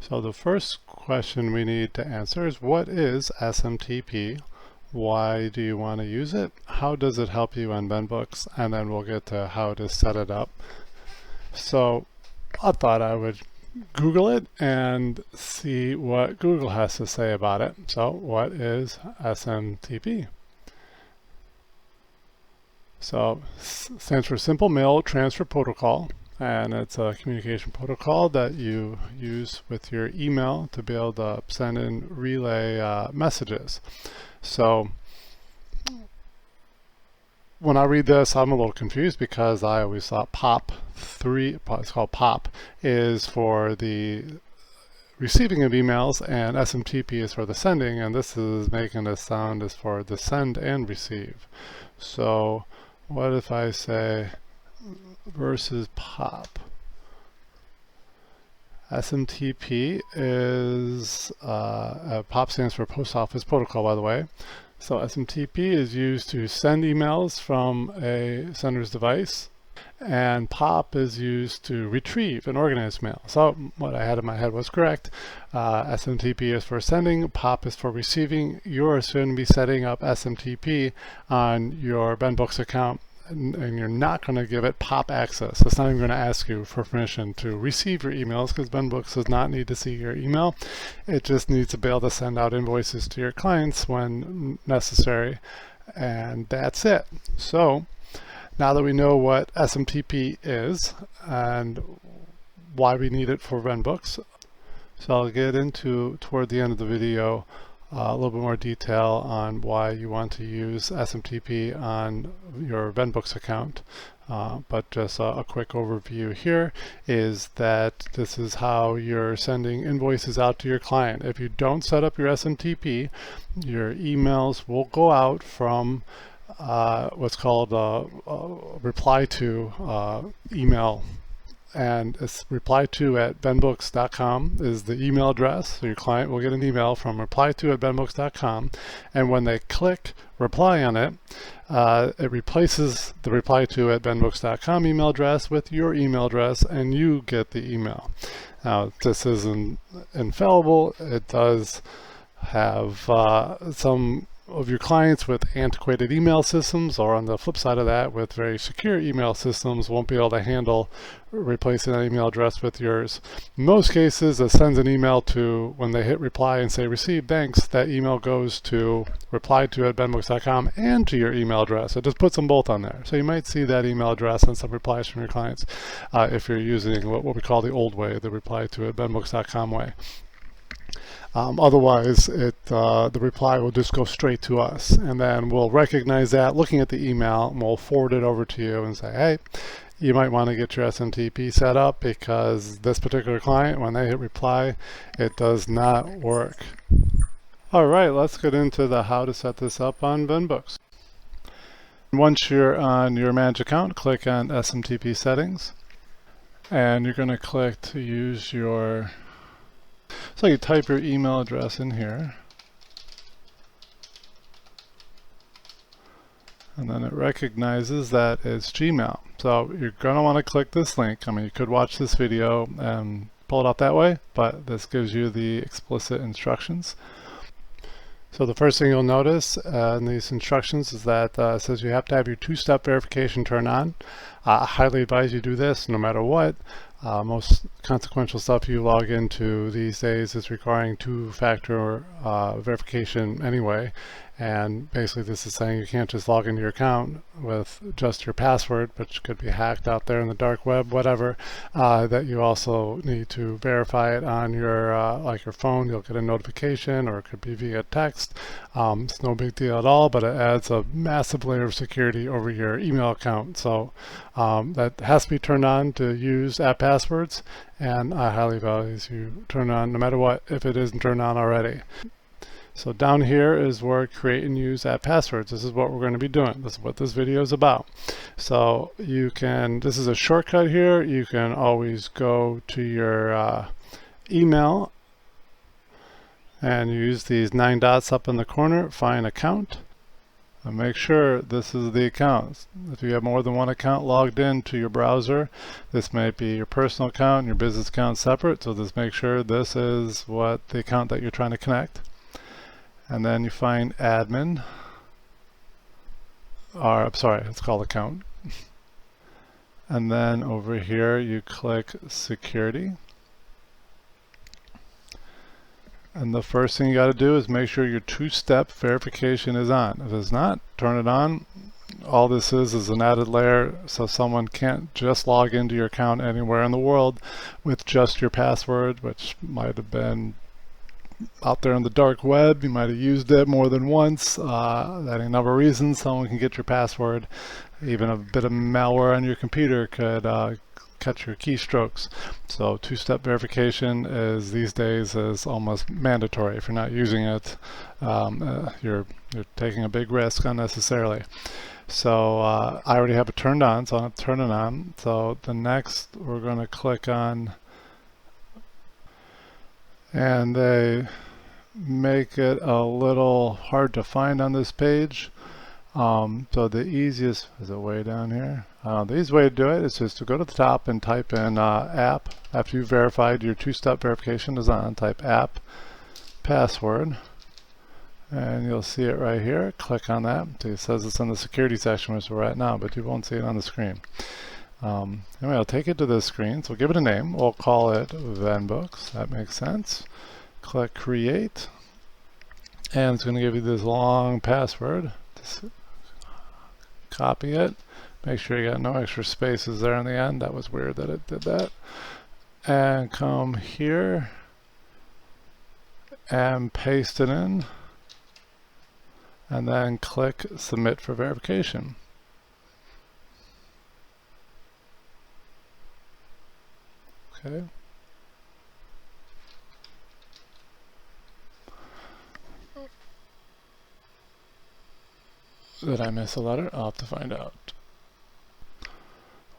So the first question we need to answer is, what is SMTP? Why do you want to use it? How does it help you in VenBooks? And then we'll get to how to set it up. So I thought I would Google it and see what Google has to say about it. So what is SMTP? So stands for Simple Mail Transfer Protocol, and it's a communication protocol that you use with your email to be able to send and relay messages. So when I read this, I'm a little confused because I always thought it's called POP, is for the receiving of emails and SMTP is for the sending, and this is making it sound as for the send and receive. So what if I say versus POP? SMTP is, POP stands for Post Office Protocol, by the way. So SMTP is used to send emails from a sender's device, and POP is used to retrieve and organize mail. So what I had in my head was correct. SMTP is for sending, POP is for receiving. You're soon to be setting up SMTP on your VenBooks account, and you're not going to give it POP access. It's not even going to ask you for permission to receive your emails, because VenBooks does not need to see your email. It just needs to be able to send out invoices to your clients when necessary, and that's it. So now that we know what SMTP is and why we need it for VenBooks, so I'll get into, toward the end of the video, a little bit more detail on why you want to use SMTP on your VenBooks account. But just a quick overview here is that this is how you're sending invoices out to your client. If you don't set up your SMTP, your emails will go out from what's called a reply to email, and it's reply2@venbooks.com is the email address. So your client will get an email from reply2@venbooks.com, and when they click reply on it, it replaces the reply2@venbooks.com email address with your email address, and you get the email. Now, this isn't infallible. It does have some of your clients with antiquated email systems, or on the flip side of that, with very secure email systems, won't be able to handle replacing that email address with yours. In most cases, it sends an email to, when they hit reply and say receive, thanks, that email goes to reply2@venbooks.com and to your email address. It just puts them both on there. So you might see that email address and some replies from your clients if you're using what we call the old way, the reply2@venbooks.com way. Otherwise, the reply will just go straight to us, and then we'll recognize that looking at the email, and we'll forward it over to you and say, hey, you might want to get your SMTP set up, because this particular client, when they hit reply, it does not work. All right, let's get into the how to set this up on VenBooks. Once you're on your managed account, click on SMTP settings, and you're going to click to use your, so you type your email address in here, and then it recognizes that it's Gmail. So you're going to want to click this link. I mean, you could watch this video and pull it out that way, but this gives you the explicit instructions. So the first thing you'll notice in these instructions is that it says you have to have your two-step verification turned on. I highly advise you do this no matter what. Most consequential stuff you log into these days is requiring two-factor verification anyway, and basically this is saying you can't just log into your account with just your password, which could be hacked out there in the dark web, whatever, that you also need to verify it on your like your phone. You'll get a notification, or it could be via text. It's no big deal at all, but it adds a massive layer of security over your email account. So that has to be turned on to use app passwords, and I highly advise you turn it on no matter what if it isn't turned on already. So down here is where create and use app passwords. This is what we're going to be doing. This is what this video is about. So you can, this is a shortcut here. You can always go to your email and use these 9 dots up in the corner, find account, And make sure this is the account. If you have more than one account logged in to your browser, this might be your personal account and your business account separate, so just make sure this is what the account that you're trying to connect. And then you find admin, or I'm sorry, it's called account. And then over here you click security. And the first thing you got to do is make sure your two-step verification is on. If it's not, turn it on. All this is an added layer so someone can't just log into your account anywhere in the world with just your password, which might have been out there on the dark web. You might have used it more than once. Any number of reasons someone can get your password. Even a bit of malware on your computer could catch your keystrokes. So two-step verification is these days is almost mandatory. If you're not using it, you're taking a big risk unnecessarily. So I already have it turned on, so I'm going to turn it on. So the next we're going to click on, and they make it a little hard to find on this page. So the easiest, is it way down here? The easiest way to do it is just to go to the top and type in app. After you've verified your two-step verification is on, type app password, and you'll see it right here. Click on that. So it says it's in the security section, which we're at now, but you won't see it on the screen. Anyway, I'll take it to this screen. So give it a name. We'll call it VenBooks. That makes sense. Click create, and it's going to give you this long password. Just copy it. Make sure you got no extra spaces there in the end. That was weird that it did that. And come here and paste it in, and then click submit for verification. Okay. Did I miss a letter? I'll have to find out.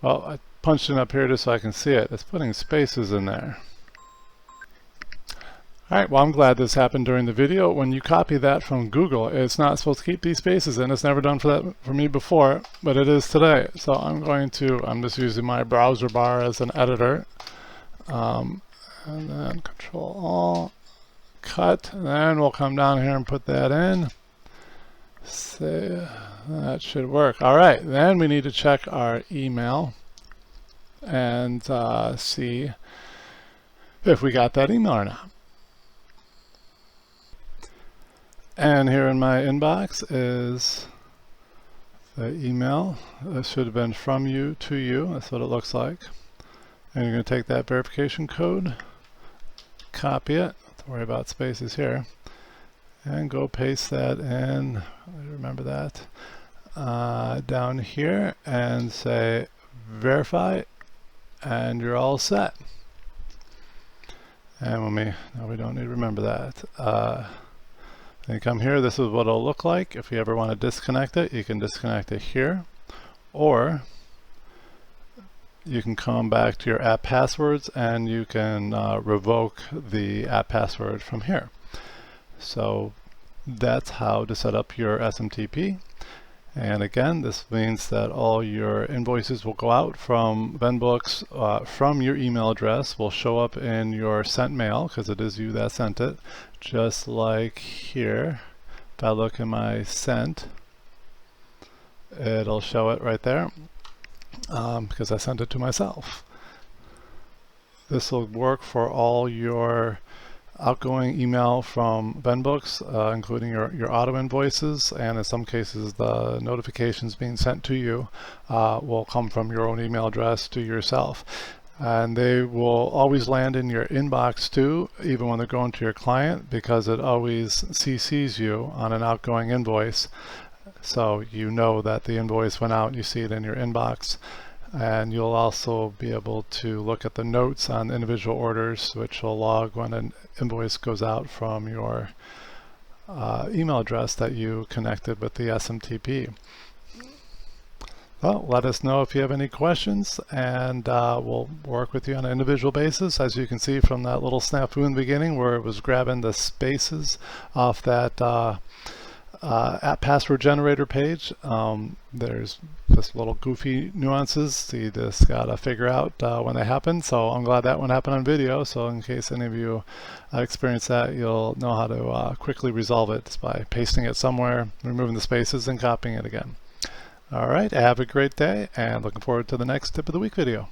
Well, I punched it up here just so I can see it. It's putting spaces in there. Alright, well, I'm glad this happened during the video. When you copy that from Google, it's not supposed to keep these spaces in. It's never done for me before, but it is today. So I'm just using my browser bar as an editor. And then Control-Alt, cut, and then we'll come down here and put that in. Say, that should work. Alright, then we need to check our email and see if we got that email or not. And here in my inbox is the email. This should have been from you to you. That's what it looks like. And you're going to take that verification code, copy it, don't worry about spaces here, and go paste that in, remember that, down here, and say verify, and you're all set. And no, we don't need to remember that. Then you come here, this is what it'll look like. If you ever want to disconnect it, you can disconnect it here, or you can come back to your app passwords and you can revoke the app password from here. So that's how to set up your SMTP. And again, this means that all your invoices will go out from VenBooks from your email address, will show up in your sent mail, because it is you that sent it, just like here. If I look in my sent, it'll show it right there, because I sent it to myself. This will work for all your outgoing email from VenBooks, including your auto invoices, and in some cases the notifications being sent to you will come from your own email address to yourself. And they will always land in your inbox too, even when they're going to your client, because it always CCs you on an outgoing invoice. So you know that the invoice went out and you see it in your inbox. And you'll also be able to look at the notes on individual orders, which will log when an invoice goes out from your email address that you connected with the SMTP. Well, let us know if you have any questions, and we'll work with you on an individual basis. As you can see from that little snafu in the beginning where it was grabbing the spaces off that at password generator page, there's just little goofy nuances you just gotta figure out when they happen. So I'm glad that one happened on video, so in case any of you experience that, you'll know how to quickly resolve it just by pasting it somewhere, removing the spaces, and copying it again. All right, have a great day, and looking forward to the next tip of the week video.